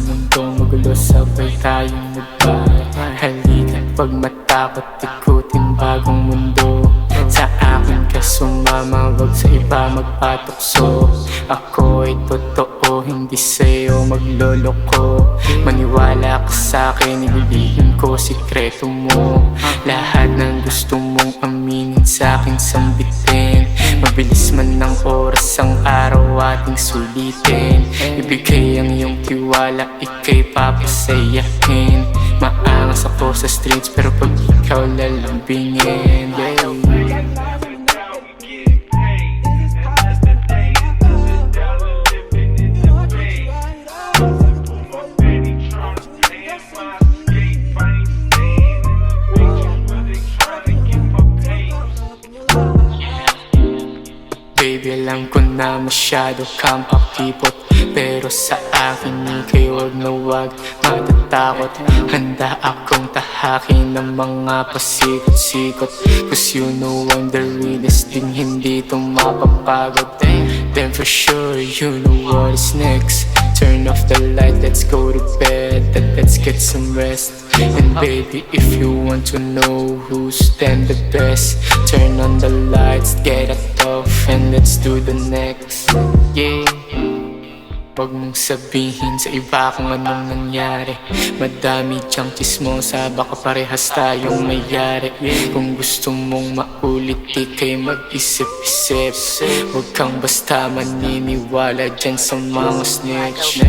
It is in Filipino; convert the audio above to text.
mundong magulo, sabay tayong magbay. Halika, wag matakot, ikutin bagong mundo. Sa akin ka sumama, wag sa iba magpatukso. Ako ay totoo, hindi sa'yo magloloko. Maniwala ka sa'kin, ililihim ko sikreto mo. Lahat ng gusto mong aminin sa'kin sambitin. Mabilis man ng oras, ang araw ating sulitin. Ibigay ang iyong tiwala, ika'y papasayahin. Maangas ako sa streets, pero pag ikaw lalambingin, yeah. Baby, alam ko na masyado kang pakipot, pero sa akin ika'y wag na wag matatakot. Handa akong tahakin ng mga pasikot-sikot, cause you know I'm the realest, din hindi ito mapapagod. Then for sure you know what is next. Turn off the light, let's go to bed, let's get some rest. And baby, if you want to know who's then the best, turn on the lights, get it off, and let's do the next. Yeah. Wag mong sabihin sa iba kung anong nangyari. Madami diyang chismosa, baka parehas tayong mayari. Kung gusto mong maulit, ika'y mag-isip-isip. Huwag kang basta maniniwala dyan sa mga snitch.